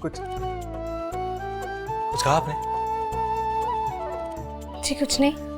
कुछ कहा आपने? जी कुछ नहीं।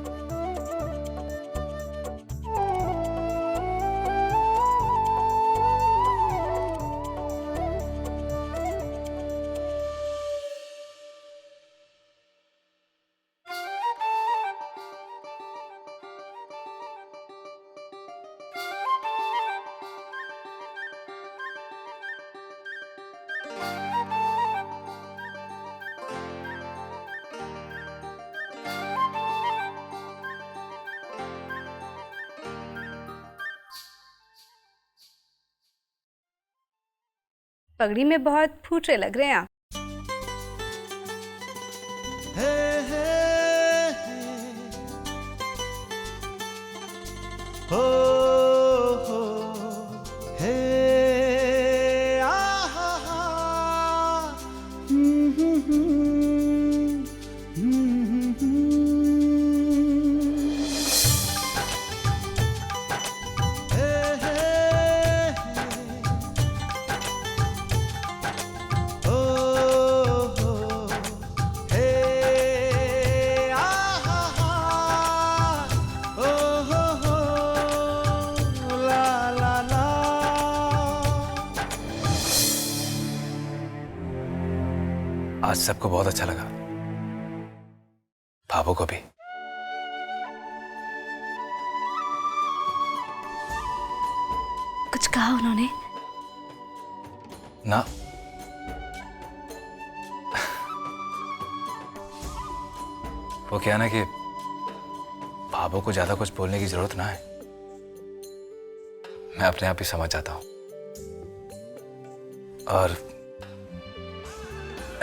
पगड़ी में बहुत फूटे लग रहे हैं आप। आज सबको बहुत अच्छा लगा, भाभो को भी। कुछ कहा उन्होंने? ना, वो क्या ना कि भाभो को ज्यादा कुछ बोलने की जरूरत ना है, मैं अपने आप ही समझ जाता हूं। और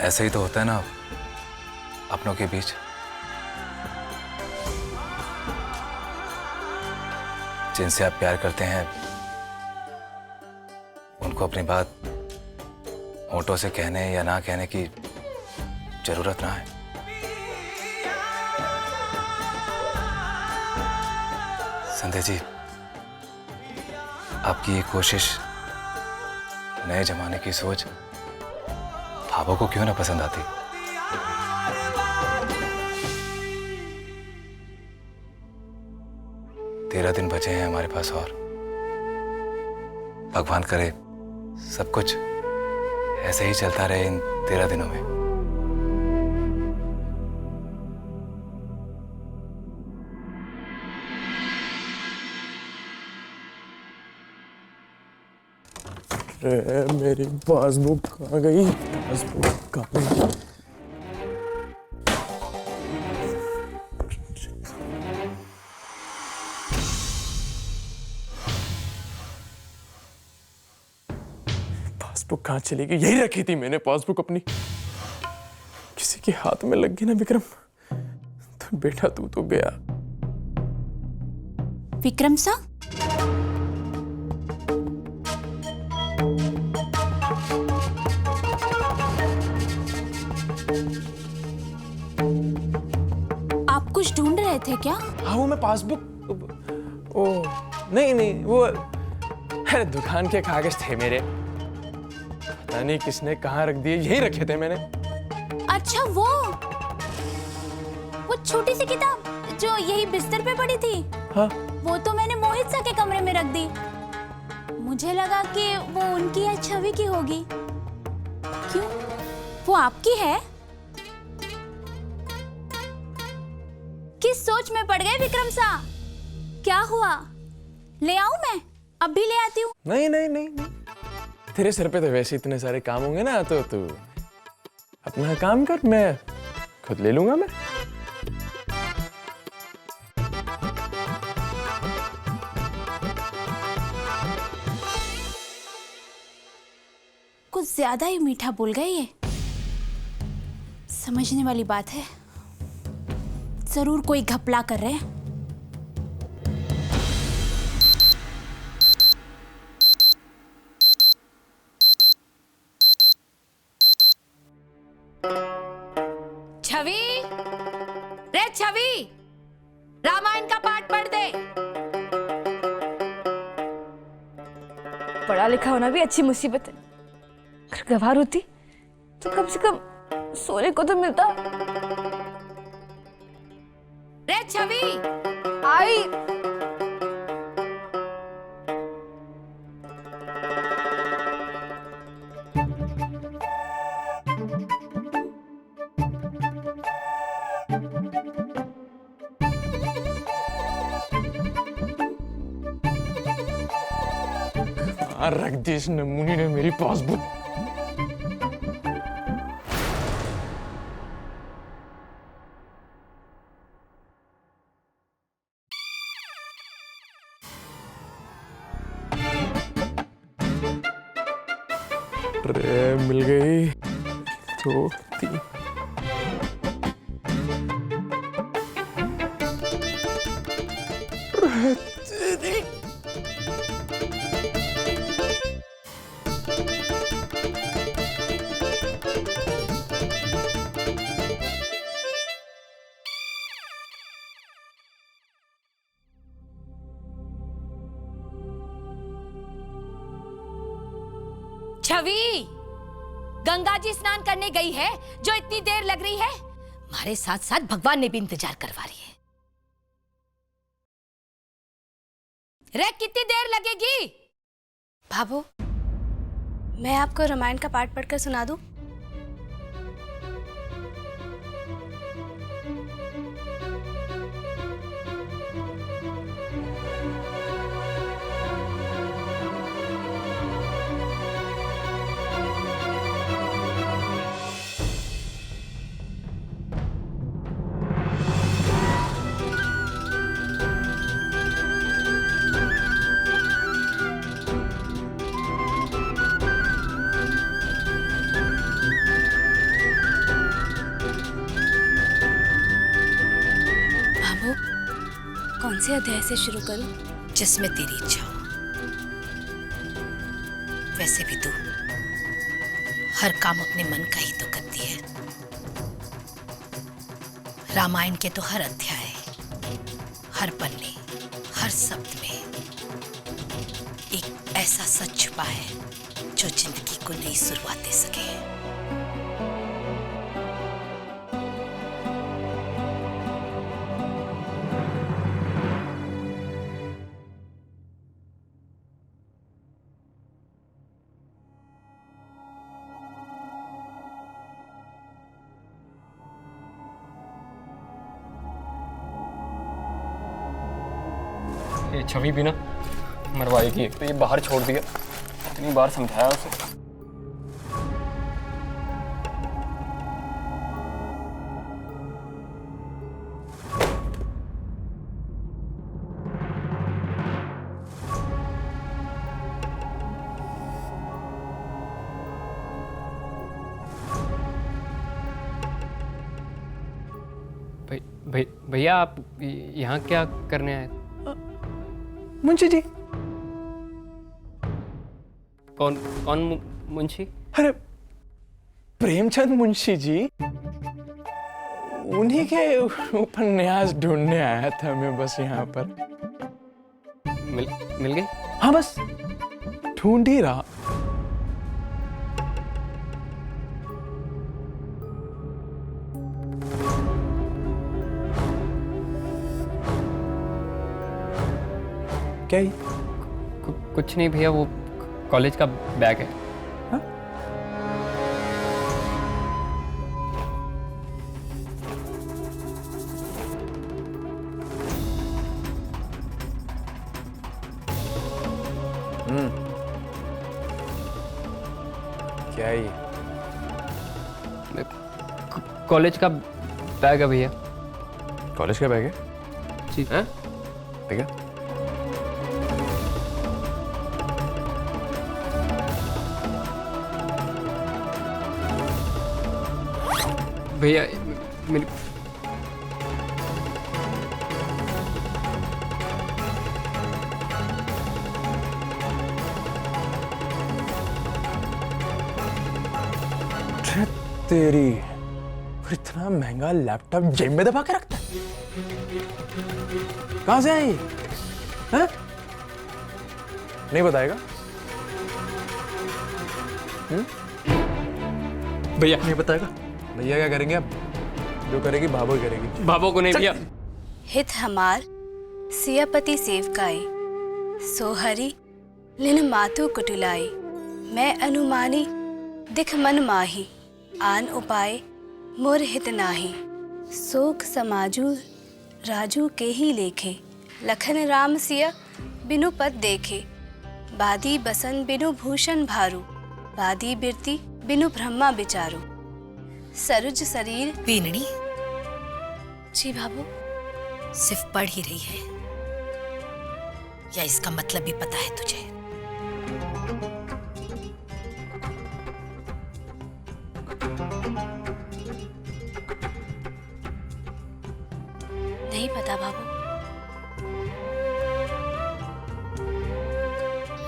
ऐसे ही तो होता है ना अपनों के बीच। जिनसे आप प्यार करते हैं उनको अपनी बात होठों से कहने या ना कहने की जरूरत ना है। संध्या जी, आपकी ये कोशिश, नए जमाने की सोच भाभो को क्यों ना पसंद आती। तेरह दिन बचे हैं हमारे पास और भगवान करे सब कुछ ऐसे ही चलता रहे इन 13 दिनों में। मेरी पासबुक कहाँ गई? पासबुक कहाँ गई? पासबुक कहाँ चली गई? यही रखी थी मैंने पासबुक अपनी। किसी के हाथ में लग गई ना विक्रम, तो बेटा तू तो गया। विक्रम सा, आप कुछ ढूंढ रहे थे क्या? हाँ वो मैं पासबुक, ओ नहीं नहीं वो, अरे दुकान के कागज थे मेरे, पता नहीं किसने कहाँ रख दिए, यही रखे थे मैंने। अच्छा वो छोटी सी किताब जो यही बिस्तर पे पड़ी थी। हाँ वो तो मैंने मोहित सा के कमरे में रख दी। मुझे लगा कि वो उनकी या छवि की होगी। क्यों, वो आपकी है? किस सोच में पड़ गए विक्रम सा? क्या हुआ? ले आऊं मैं? अब भी ले आती हूँ। नहीं नहीं नहीं नहीं, तेरे सिर पे तो वैसे इतने सारे काम होंगे ना, तो तू अपना काम कर, मैं खुद ले लूंगा। मैं कुछ ज्यादा ही मीठा बोल गए ये। समझने वाली बात है, जरूर कोई घपला कर रहे हैं। छवि, रे छवि, रामायण का पाठ पढ़ दे। पढ़ा लिखा होना भी अच्छी मुसीबत है। अगर गंवार होती तो कम से कम सोने को तो मिलता। रे छवि, आई रख दी इस नमूनी ने मेरी पासबुक। मिल गई। 2 3 छवि, गंगा जी स्नान करने गई है जो इतनी देर लग रही है। हमारे साथ साथ भगवान ने भी इंतजार करवा रही है। रे कितनी देर लगेगी? भाभो, मैं आपको रामायण का पाठ पढ़कर सुना दूं? कौन से अध्याय से शुरू करूं? जिसमें तेरी इच्छा हो। वैसे भी तू हर काम अपने मन का ही तो करती है। रामायण के तो हर अध्याय, हर पन्ने, हर शब्द में एक ऐसा सच छुपा है जो जिंदगी को नई शुरुआत दे सके। ये छवि भी ना मरवाएगी। तो ये बाहर छोड़ दिया, इतनी बार समझाया उसे। भैया आप यहाँ क्या करने आए? मुंशी जी। कौन कौन मुंशी? अरे प्रेमचंद मुंशी जी, उन्हीं के उपन्यास ढूंढने आया था मैं बस यहाँ पर। मिल गई? हाँ बस ढूंढ ही रहा। क्या ही? कुछ नहीं भैया, वो कॉलेज का बैग है। हाँ? क्या ही? कॉलेज का बैग है भैया। कॉलेज का बैग है? जी। हाँ? ठीक है। भैया मेरी तेरी, फिर इतना महंगा लैपटॉप जेब में दबा के रखता है? कहां से आई? हैं? नहीं बताएगा? भैया नहीं बताएगा? भैया क्या करेंगे अब? जो करेगी भाभो ही करेगी। भाभो को नहीं भैया। हित हमार सियापति सेवकाई सोहरी लिन मातु कुटिलाई मैं अनुमानी दिख मन माही आन उपाय मोर हित नाही शोक समाजू राजू के ही लेखे लखन राम सिया बिनु पद देखे बादी बसन बिनु भूषण भारू बादी बिरती बिनु ब्रह्मा बिचारू सरुज शरीर। बीनड़ी जी बाबू। सिर्फ पढ़ ही रही है या इसका मतलब भी पता है तुझे? नहीं पता बाबू।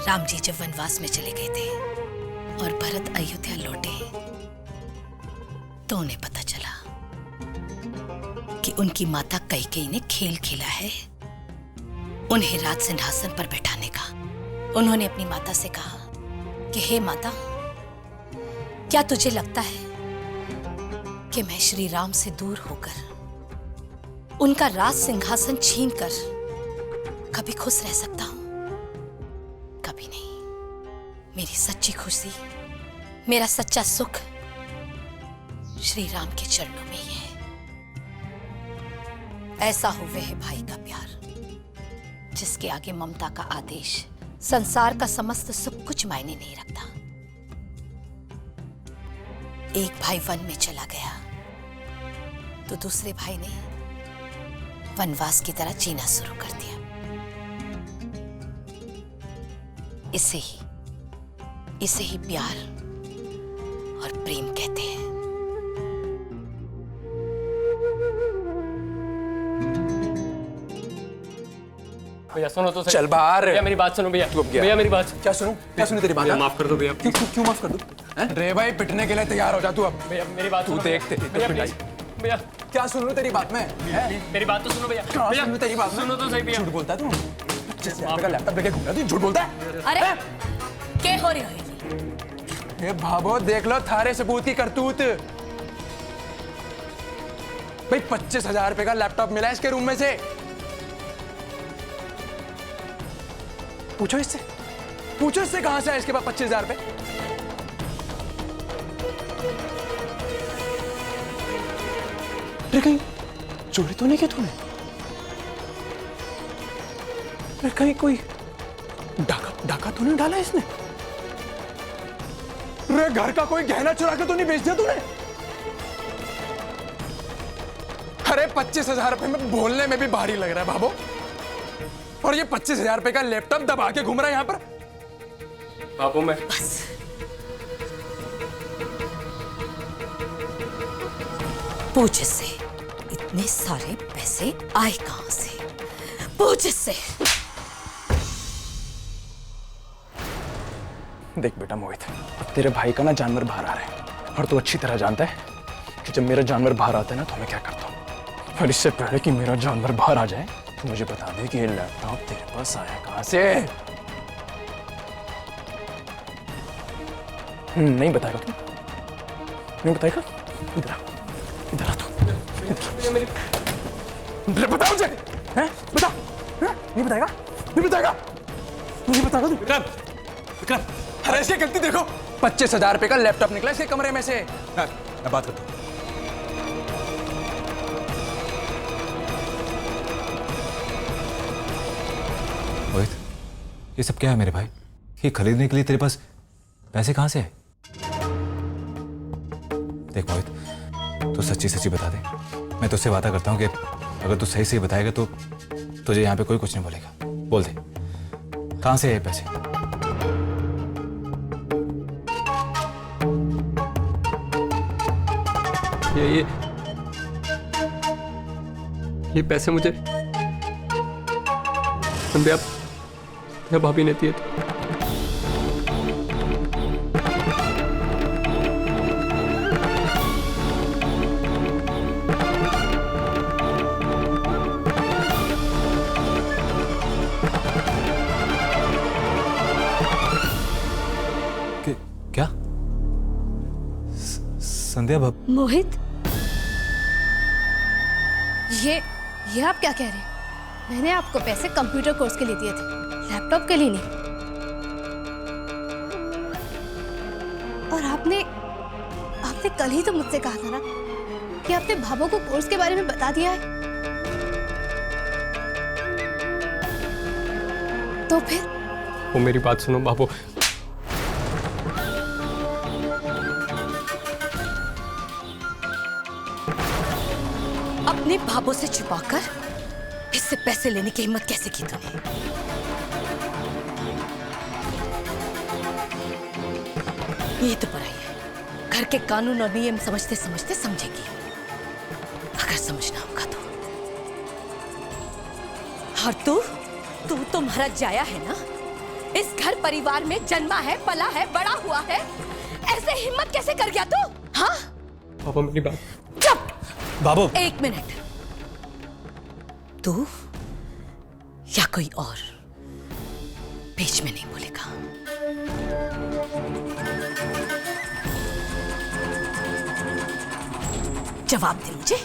राम जी जब वनवास में चले गए थे और भरत अयोध्या लौटे तो उन्हें पता चला कि उनकी माता कैकेयी ने खेल खेला है उन्हें राज सिंहासन पर बैठाने का। उन्होंने अपनी माता से कहा कि हे माता, क्या तुझे लगता है कि मैं श्री राम से दूर होकर उनका राज सिंहासन छीनकर कभी खुश रह सकता हूं? कभी नहीं। मेरी सच्ची खुशी, मेरा सच्चा सुख श्री राम के चरणों में ही है। ऐसा हो वह भाई का प्यार जिसके आगे ममता का आदेश, संसार का समस्त सुख कुछ मायने नहीं रखता। एक भाई वन में चला गया तो दूसरे भाई ने वनवास की तरह जीना शुरू कर दिया। इसे ही प्यार और प्रेम कहते हैं। भैया सुनो तो सही। चल बाहर। भैया मेरी बात सुनो भैया। तू अब गया। भैया मेरी बात। क्या सुनूं? क्या सुनूं तेरी बात? भैया माफ कर दो भैया। क्यों माफ कर दूं? रे भाई पिटने के लिए तैयार हो जा तू अब। भैया मेरी बात तू सुनो। देख तेरी भैया पिटाई। please, भैया क्या सुन लूं तेरी बात में? मेरी बात तो सुनो भैया। क्या भैया सुन लूं तेरी बात में? सुनो तो सही भैया। झूठ बोलता है तू? 25,000 का लैपटॉप लेके घूम रहा है तू? झूठ बोलता है? अरे क्या हो रही हो? ये भाभो देख लो थारे सबूत की करतूत। भाई 25,000 रुपए का लैपटॉप मिला इसके रूम में से। पूछो इससे कहां से आया इसके पास 25,000 रुपए? कहीं चोरी तो नहीं की तूने? कहीं कोई डाका तो नहीं डाला इसने? रे घर का कोई गहना चुरा के तो नहीं बेच दिया तूने? अरे 25,000 रुपए में बोलने में भी भारी लग रहा है बाबू, और ये 25,000 रुपए का लैपटॉप दबा के घूम रहा है यहाँ पर। बाबू मैं बस पूछ इससे इतने सारे पैसे आए कहां से? पूछ इससे। देख बेटा मोहित, अब तेरे भाई का ना जानवर बाहर आ रहा है और तू अच्छी तरह जानता है कि जब मेरा जानवर बाहर आता है ना तो मैं क्या करता हूँ। और इससे पहले कि मेरा जानवर बाहर आ जाए तो मुझे बता दे कि ये लैपटॉप तेरे पास आया कहां से? नहीं बताएगा तू? नहीं बताएगा? इधर आ तू। बता मुझे, हैं? बता। नहीं बताएगा? नहीं बताएगा? नहीं बताएगा तू? विक्रम, अरे इसकी गलती देखो, 25,000 रुपए का लैपटॉप निकला इसके कमरे में से। मैं बात करता हूँ। मोहित, ये सब क्या है मेरे भाई? ये खरीदने के लिए तेरे पास पैसे कहां से है? देख मोहित, तू सच्ची बता दे। मैं तुझसे वादा करता हूं कि अगर तू सही बताएगा तो तुझे यहाँ पे कोई कुछ नहीं बोलेगा। बोल दे, कहां से है ये पैसे? ये पैसे मुझे भाभी ने दिए थे। क्या? संध्या भाभी। मोहित, ये आप क्या कह रहे हैं? मैंने आपको पैसे कंप्यूटर कोर्स के लिए दिए थे, लैपटॉप के लिए नहीं। और आपने कल ही तो मुझसे कहा था ना कि आपने भाभो को कोर्स के बारे में बता दिया है। तो फिर वो मेरी बात सुनो बाबू। अपने भाभो से छुपाकर इससे पैसे लेने की हिम्मत कैसे की तूने? ये तो पढ़ाई है, घर के कानून और नियम समझते समझते समझेगी, अगर समझना होगा तो। और तू तुम्हारा जाया है ना, इस घर परिवार में जन्मा है, पला है, बड़ा हुआ है, ऐसे हिम्मत कैसे कर गया तू? हाँ बाबू मेरी बात। चुप! बाबू, 1 मिनट। तू या कोई और बीच में नहीं बोलेगा। जवाब दे मुझे।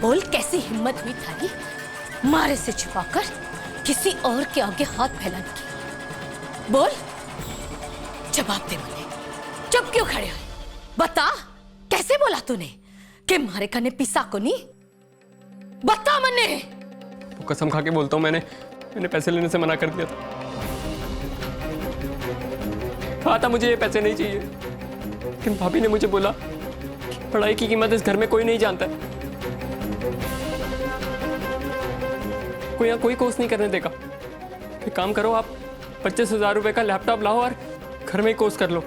बोल कैसी हिम्मत हुई थारी मारे से छुपाकर किसी और के आगे हाथ फैलाने की? बोल, जवाब दे मुझे। चुप क्यों खड़े हो? बता, कैसे बोला तूने कि मारे कने पिसा को नहीं? बता मन्ने। कसम खा के बोलता हूँ, मैंने पैसे लेने से मना कर दिया था। कहा था मुझे ये पैसे नहीं चाहिए, लेकिन भाभी ने मुझे बोला कि पढ़ाई की कीमत इस घर में कोई नहीं जानता है, कोई यहाँ कोई कोर्स नहीं करने देगा। एक काम करो, आप 25,000 रुपए का लैपटॉप लाओ और घर में ही कोर्स कर लो।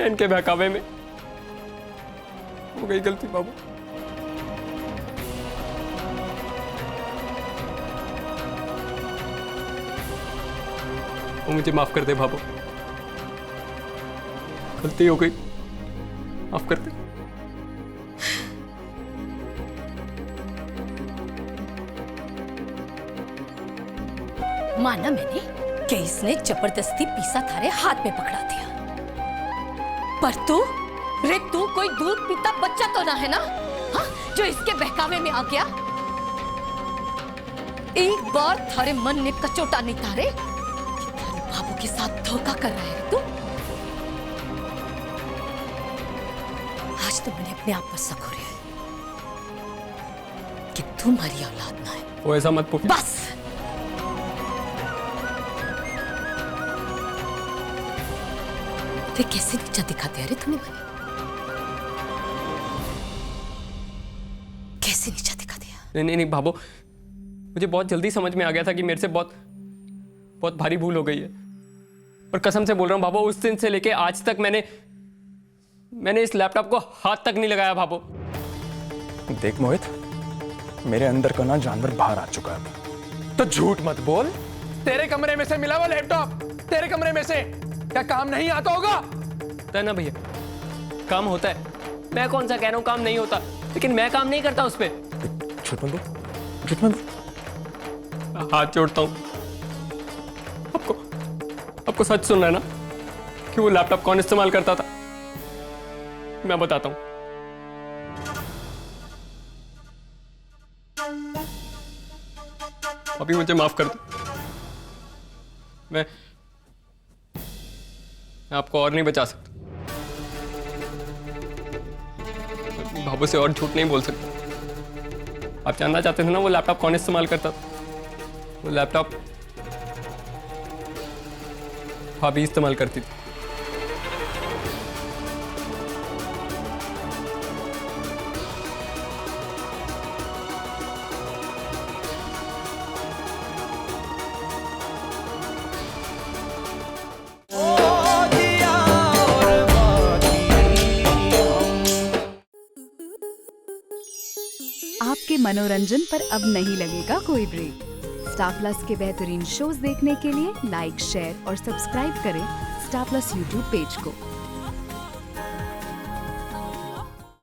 इनके बहकावे में हो गई गलती बाबू। वो मुझे माफ कर दे बाबू, गलती हो गई, माफ कर दे। माना मैंने कि इसने जबरदस्ती पीसा थारे हाथ में पकड़ा दिया, पर तू कोई दूध पीता बच्चा तो ना है ना, हाँ? जो इसके बहकावे में आ गया। एक बार थारे मन ने कचोटा नहीं तारे कि थारे बाबू के साथ धोखा कर रहा है तू। आज तो मैंने अपने आप पर शक हो रहा है कि तुम्हारी औलाद ना है। वो ऐसा मत पूछ। बस वे कैसे नीचा दिखाते अरे तुम्हें? मैंने कैसे नीचा दिखा दिया? नहीं बाबू, मुझे बहुत जल्दी समझ में आ गया था कि मेरे से बहुत भारी भूल हो गई है। और कसम से बोल रहा हूँ बाबू, उस दिन से लेके आज तक मैंने इस लैपटॉप को हाथ तक नहीं लगाया बाबू। देख मोहित, मेरे अंदर का ना जानवर बाहर आ चुका है, तो झूठ मत बोल। तेरे कमरे में से मिला वो लैपटॉप, तेरे कमरे में से। क्या काम नहीं आता होगा? है ना भैया, काम होता है। मैं कौन सा कह रहा हूँ काम नहीं होता, लेकिन मैं काम नहीं करता उस पर। झूठ मत बोल, झूठ मत बोल। हाथ जोड़ता हूँ। आपको सच सुनना है ना कि वो लैपटॉप कौन इस्तेमाल करता था? मैं बताता हूँ। अभी मुझे माफ कर दो, मैं आपको और नहीं बचा सकता। बाबू से और झूठ नहीं बोल सकता। आप जानना चाहते थे ना वो लैपटॉप कौन इस्तेमाल करता था? वो लैपटॉप भाभी इस्तेमाल करती थी। आपके मनोरंजन पर अब नहीं लगेगा कोई ब्रेक। स्टार प्लस के बेहतरीन शोज देखने के लिए लाइक, शेयर और सब्सक्राइब करें स्टार प्लस यूट्यूब पेज को।